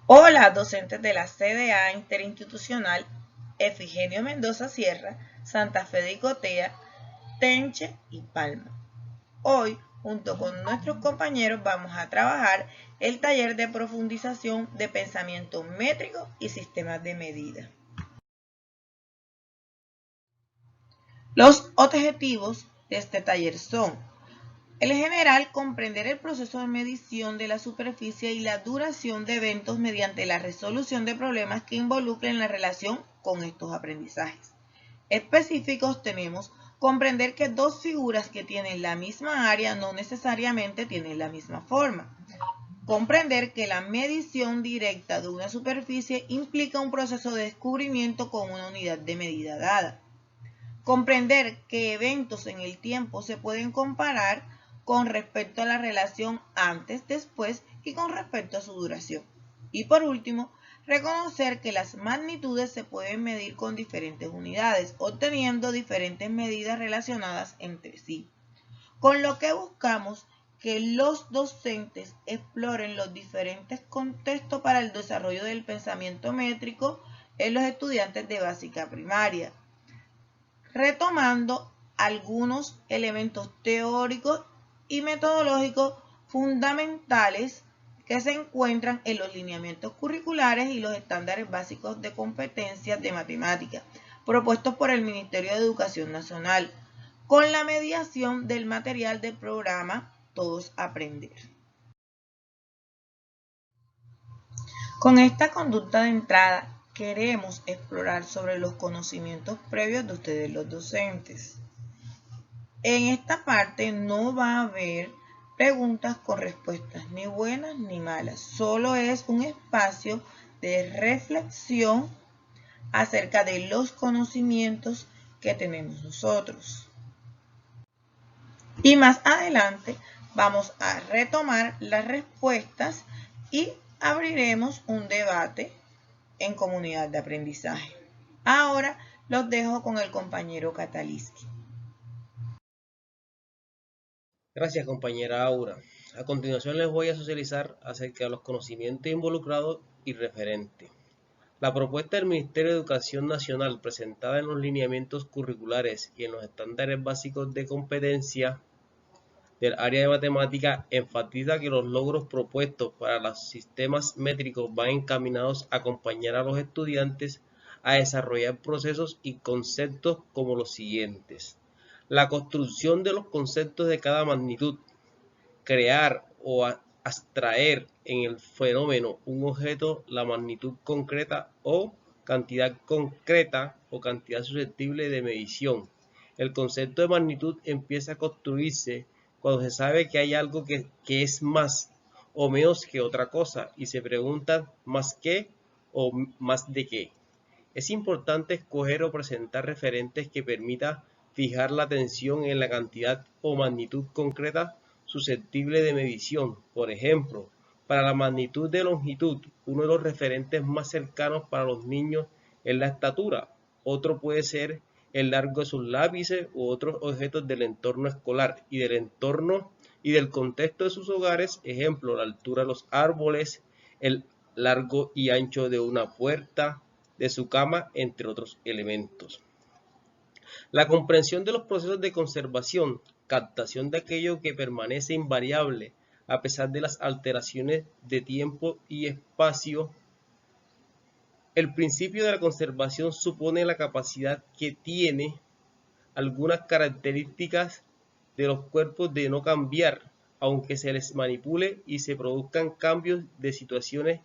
Hola, docentes de la CDA Interinstitucional Efigenio Mendoza Sierra, Santa Fe de Icotea, Tenche y Palma. Hoy, junto con nuestros compañeros, vamos a trabajar el taller de profundización de pensamiento métrico y sistemas de medida. Los objetivos de este taller son: en general, comprender el proceso de medición de la superficie y la duración de eventos mediante la resolución de problemas que involucren la relación con estos aprendizajes. Específicos tenemos: comprender que dos figuras que tienen la misma área no necesariamente tienen la misma forma. Comprender que la medición directa de una superficie implica un proceso de descubrimiento con una unidad de medida dada. Comprender que eventos en el tiempo se pueden comparar con respecto a la relación antes, después y con respecto a su duración. Y por último, reconocer que las magnitudes se pueden medir con diferentes unidades, obteniendo diferentes medidas relacionadas entre sí. Con lo que buscamos que los docentes exploren los diferentes contextos para el desarrollo del pensamiento métrico en los estudiantes de básica primaria, retomando algunos elementos teóricos y metodológicos fundamentales que se encuentran en los lineamientos curriculares y los estándares básicos de competencias de matemáticas propuestos por el Ministerio de Educación Nacional, con la mediación del material del programa Todos Aprender. Con esta conducta de entrada, queremos explorar sobre los conocimientos previos de ustedes los docentes. En esta parte no va a haber preguntas con respuestas ni buenas ni malas, solo es un espacio de reflexión acerca de los conocimientos que tenemos nosotros. Y más adelante vamos a retomar las respuestas y abriremos un debate en comunidad de aprendizaje. Ahora los dejo con el compañero Cataliski. Gracias, compañera Aura. A continuación les voy a socializar acerca de los conocimientos involucrados y referentes. La propuesta del Ministerio de Educación Nacional presentada en los lineamientos curriculares y en los estándares básicos de competencia del área de matemática enfatiza que los logros propuestos para los sistemas métricos van encaminados a acompañar a los estudiantes a desarrollar procesos y conceptos como los siguientes: la construcción de los conceptos de cada magnitud, crear o abstraer en el fenómeno un objeto, la magnitud concreta o cantidad concreta o cantidad susceptible de medición. El concepto de magnitud empieza a construirse cuando se sabe que hay algo que es más o menos que otra cosa y se pregunta más qué o más de qué. Es importante escoger o presentar referentes que permita fijar la atención en la cantidad o magnitud concreta susceptible de medición. Por ejemplo, para la magnitud de longitud, uno de los referentes más cercanos para los niños es la estatura. Otro puede ser el largo de sus lápices u otros objetos del entorno escolar y del entorno y del contexto de sus hogares. Ejemplo, la altura de los árboles, el largo y ancho de una puerta, de su cama, entre otros elementos. La comprensión de los procesos de conservación, captación de aquello que permanece invariable a pesar de las alteraciones de tiempo y espacio. El principio de la conservación supone la capacidad que tiene algunas características de los cuerpos de no cambiar, aunque se les manipule y se produzcan cambios de situaciones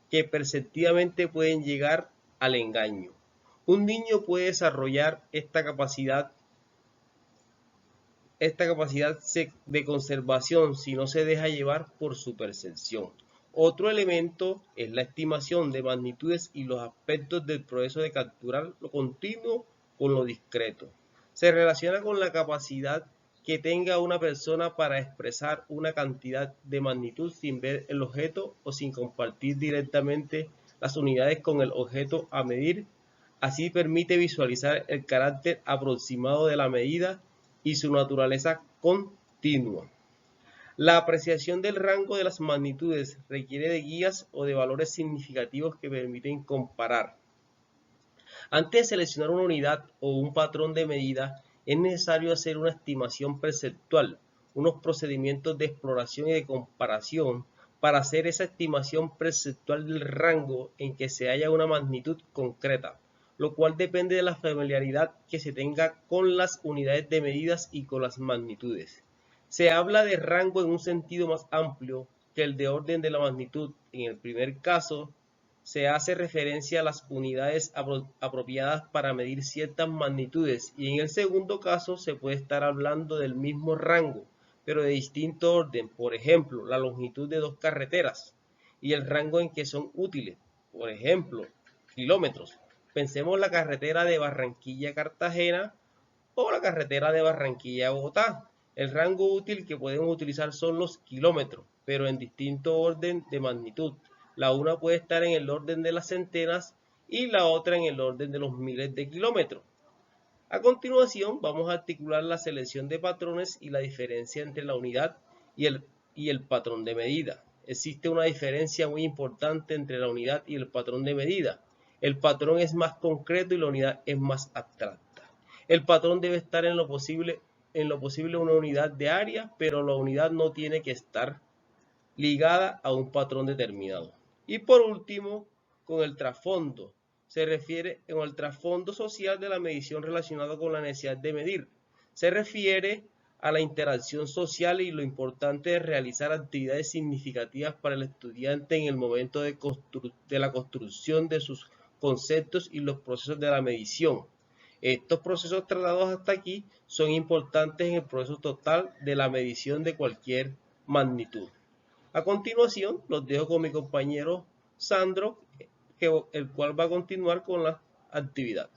que perceptivamente pueden llegar al engaño. Un niño puede desarrollar esta capacidad de conservación si no se deja llevar por su percepción. Otro elemento es la estimación de magnitudes y los aspectos del proceso de capturar lo continuo con lo discreto. Se relaciona con la capacidad que tenga una persona para expresar una cantidad de magnitud sin ver el objeto o sin compartir directamente las unidades con el objeto a medir. Así permite visualizar el carácter aproximado de la medida y su naturaleza continua. La apreciación del rango de las magnitudes requiere de guías o de valores significativos que permiten comparar. Antes de seleccionar una unidad o un patrón de medida, es necesario hacer una estimación perceptual, unos procedimientos de exploración y de comparación para hacer esa estimación perceptual del rango en que se halla una magnitud concreta, lo cual depende de la familiaridad que se tenga con las unidades de medidas y con las magnitudes. Se habla de rango en un sentido más amplio que el de orden de la magnitud. En el primer caso, se hace referencia a las unidades apropiadas para medir ciertas magnitudes y en el segundo caso se puede estar hablando del mismo rango, pero de distinto orden, por ejemplo, la longitud de dos carreteras y el rango en que son útiles, por ejemplo, kilómetros. Pensemos la carretera de Barranquilla a Cartagena o la carretera de Barranquilla a Bogotá. El rango útil que podemos utilizar son los kilómetros, pero en distinto orden de magnitud. La una puede estar en el orden de las centenas y la otra en el orden de los miles de kilómetros. A continuación, vamos a articular la selección de patrones y la diferencia entre la unidad y el patrón de medida. Existe una diferencia muy importante entre la unidad y el patrón de medida. El patrón es más concreto y la unidad es más abstracta. El patrón debe estar en lo posible una unidad de área, pero la unidad no tiene que estar ligada a un patrón determinado. Y por último, con el trasfondo. Se refiere en el trasfondo social de la medición relacionado con la necesidad de medir. Se refiere a la interacción social y lo importante de realizar actividades significativas para el estudiante en el momento de la construcción de sus conceptos y los procesos de la medición. Estos procesos tratados hasta aquí son importantes en el proceso total de la medición de cualquier magnitud. A continuación, los dejo con mi compañero Sandro, el cual va a continuar con la actividad.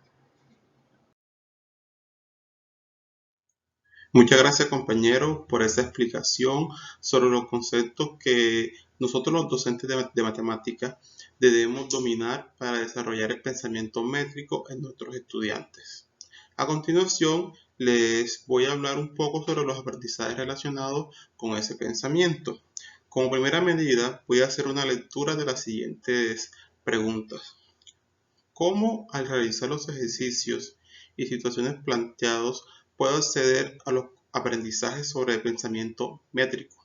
Muchas gracias, compañero, por esa explicación sobre los conceptos que nosotros los docentes de matemáticas debemos dominar para desarrollar el pensamiento métrico en nuestros estudiantes. A continuación, les voy a hablar un poco sobre los aprendizajes relacionados con ese pensamiento. Como primera medida, voy a hacer una lectura de las siguientes preguntas. ¿Cómo al realizar los ejercicios y situaciones planteados puedo acceder a los aprendizajes sobre el pensamiento métrico?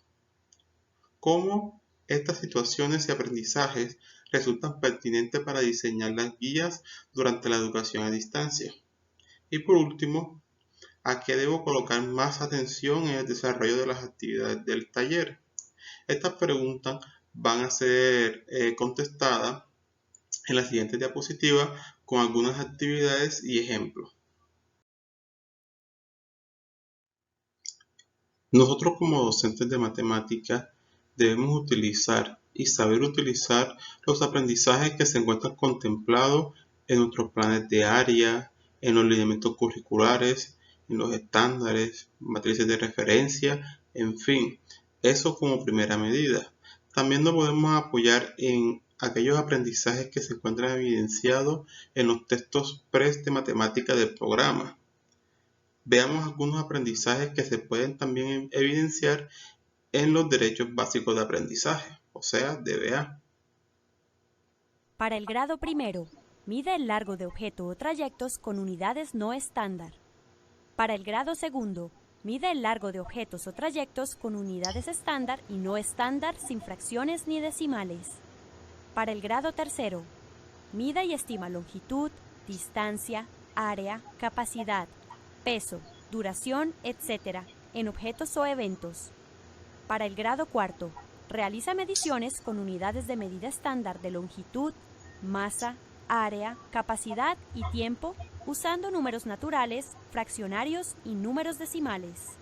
¿Cómo estas situaciones y aprendizajes resultan pertinentes para diseñar las guías durante la educación a distancia? Y por último, ¿a qué debo colocar más atención en el desarrollo de las actividades del taller? Estas preguntas van a ser contestadas en la siguiente diapositiva con algunas actividades y ejemplos. Nosotros como docentes de matemáticas debemos utilizar y saber utilizar los aprendizajes que se encuentran contemplados en nuestros planes de área, en los lineamientos curriculares, en los estándares, matrices de referencia, en fin, eso como primera medida. También nos podemos apoyar en aquellos aprendizajes que se encuentran evidenciados en los textos PRES de matemática del programa. Veamos algunos aprendizajes que se pueden también evidenciar en los derechos básicos de aprendizaje, o sea, DBA. Para el grado primero, mide el largo de objeto o trayectos con unidades no estándar. Para el grado segundo, mide el largo de objetos o trayectos con unidades estándar y no estándar sin fracciones ni decimales. Para el grado tercero, mide y estima longitud, distancia, área, capacidad, peso, duración, etc., en objetos o eventos. Para el grado cuarto, realiza mediciones con unidades de medida estándar de longitud, masa, área, capacidad y tiempo, usando números naturales, fraccionarios y números decimales.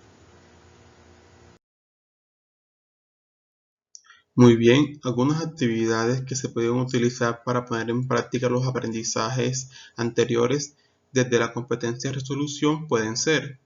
Muy bien, algunas actividades que se pueden utilizar para poner en práctica los aprendizajes anteriores desde la competencia de resolución pueden ser: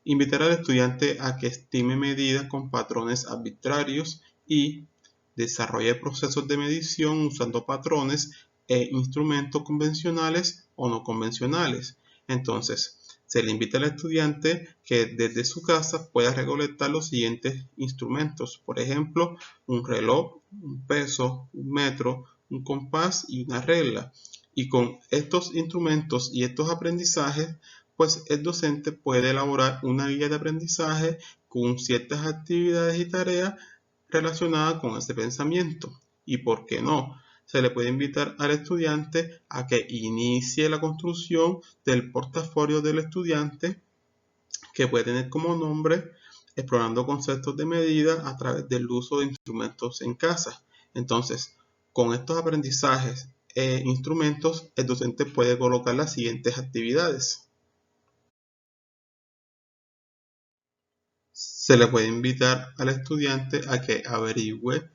invitar al estudiante a que estime medidas con patrones arbitrarios y desarrolle procesos de medición usando patrones e instrumentos convencionales o no convencionales. Entonces, Se le invita al estudiante que desde su casa pueda recolectar los siguientes instrumentos, por ejemplo, un reloj, un peso, un metro, un compás y una regla. Y con estos instrumentos y estos aprendizajes, pues el docente puede elaborar una guía de aprendizaje con ciertas actividades y tareas relacionadas con ese pensamiento. Y por qué no, se le puede invitar al estudiante a que inicie la construcción del portafolio del estudiante, que puede tener como nombre explorando conceptos de medida a través del uso de instrumentos en casa. Entonces, con estos aprendizajes e instrumentos, el docente puede colocar las siguientes actividades. Se le puede invitar al estudiante a que averigüe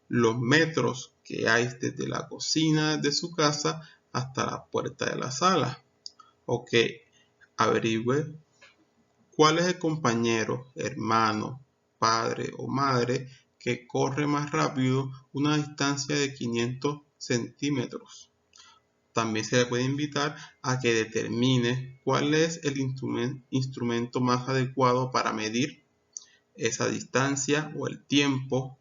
los metros que hay desde la cocina de su casa hasta la puerta de la sala, o que averigüe cuál es el compañero, hermano, padre o madre que corre más rápido una distancia de 500 centímetros. También se le puede invitar a que determine cuál es el instrumento más adecuado para medir esa distancia o el tiempo,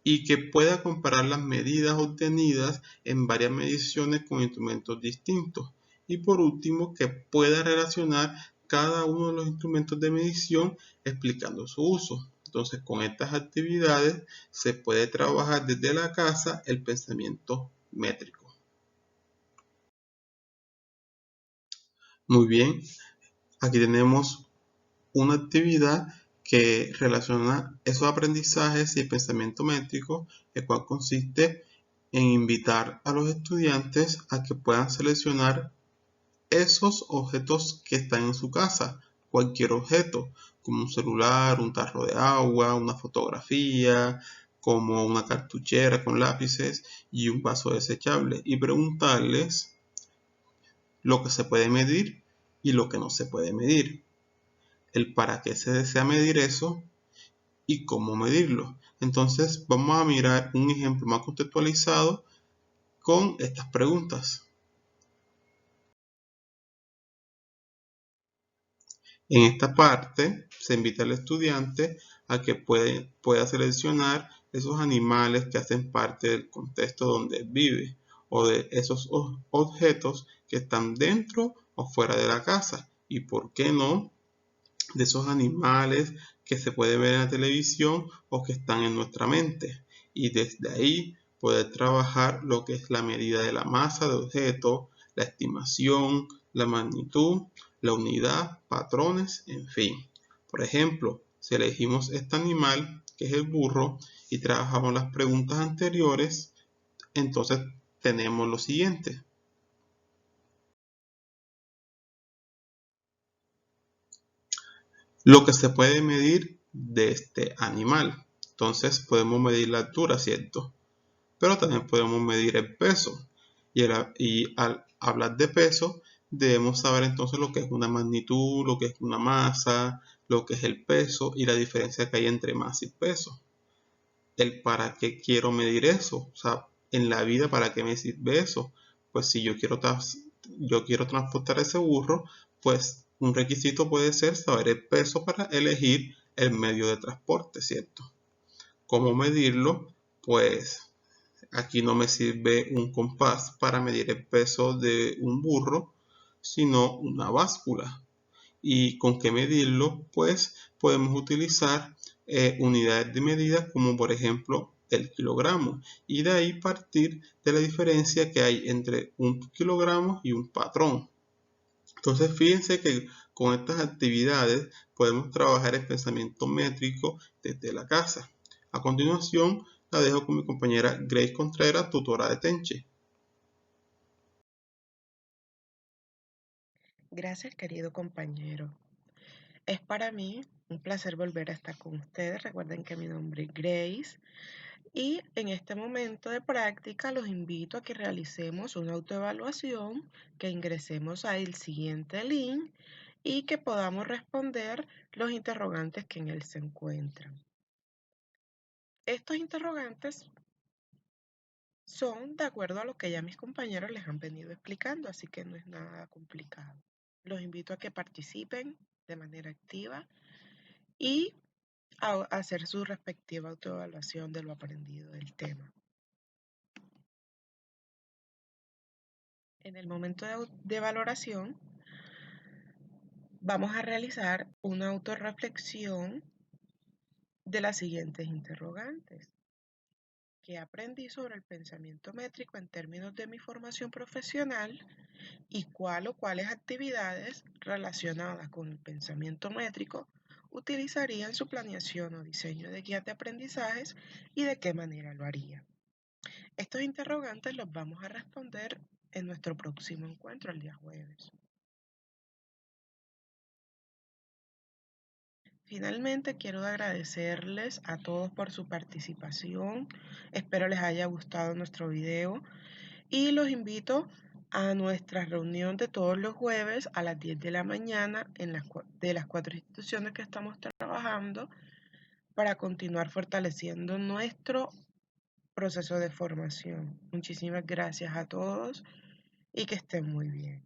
y que pueda comparar las medidas obtenidas en varias mediciones con instrumentos distintos. Y por último, que pueda relacionar cada uno de los instrumentos de medición explicando su uso. Entonces, con estas actividades se puede trabajar desde la casa el pensamiento métrico. Muy bien, aquí tenemos una actividad que relaciona esos aprendizajes y el pensamiento métrico, el cual consiste en invitar a los estudiantes a que puedan seleccionar esos objetos que están en su casa, cualquier objeto, como un celular, un tarro de agua, una fotografía, como una cartuchera con lápices y un vaso desechable, y preguntarles lo que se puede medir y lo que no se puede medir, el para qué se desea medir eso y cómo medirlo. Entonces vamos a mirar un ejemplo más contextualizado con estas preguntas. En esta parte se invita al estudiante a que pueda seleccionar esos animales que hacen parte del contexto donde vive, o de esos objetos que están dentro o fuera de la casa, y por qué no, de esos animales que se puede ver en la televisión o que están en nuestra mente, y desde ahí poder trabajar lo que es la medida de la masa de objeto, la estimación, la magnitud, la unidad, patrones, en fin. Por ejemplo, si elegimos este animal, que es el burro, y trabajamos las preguntas anteriores, entonces tenemos lo siguiente. Lo que se puede medir de este animal. Entonces podemos medir la altura, ¿cierto? Pero también podemos medir el peso. Y al hablar de peso, debemos saber entonces lo que es una magnitud, lo que es una masa, lo que es el peso y la diferencia que hay entre masa y peso. El para qué quiero medir eso, o sea, en la vida, ¿para qué me sirve eso? Pues si yo quiero transportar ese burro, pues un requisito puede ser saber el peso para elegir el medio de transporte, ¿cierto? ¿Cómo medirlo? Pues aquí no me sirve un compás para medir el peso de un burro, sino una báscula. ¿Y con qué medirlo? Pues podemos utilizar unidades de medida como por ejemplo el kilogramo, y de ahí partir de la diferencia que hay entre un kilogramo y un patrón. Entonces fíjense que con estas actividades podemos trabajar el pensamiento métrico desde la casa. A continuación la dejo con mi compañera Grace Contreras, tutora de Tenche. Gracias, querido compañero. Es para mí un placer volver a estar con ustedes. Recuerden que mi nombre es Grace y en este momento de práctica los invito a que realicemos una autoevaluación, que ingresemos al siguiente link y que podamos responder los interrogantes que en él se encuentran. Estos interrogantes son de acuerdo a lo que ya mis compañeros les han venido explicando, así que no es nada complicado. Los invito a que participen de manera activa y a hacer su respectiva autoevaluación de lo aprendido del tema. En el momento de valoración, vamos a realizar una autorreflexión de las siguientes interrogantes. ¿Qué aprendí sobre el pensamiento métrico en términos de mi formación profesional y cuál o cuáles actividades relacionadas con el pensamiento métrico utilizaría en su planeación o diseño de guías de aprendizajes y de qué manera lo haría? Estos interrogantes los vamos a responder en nuestro próximo encuentro el día jueves. Finalmente, quiero agradecerles a todos por su participación. Espero les haya gustado nuestro video y los invito a nuestra reunión de todos los jueves a las 10 de la mañana de las 4 instituciones que estamos trabajando para continuar fortaleciendo nuestro proceso de formación. Muchísimas gracias a todos y que estén muy bien.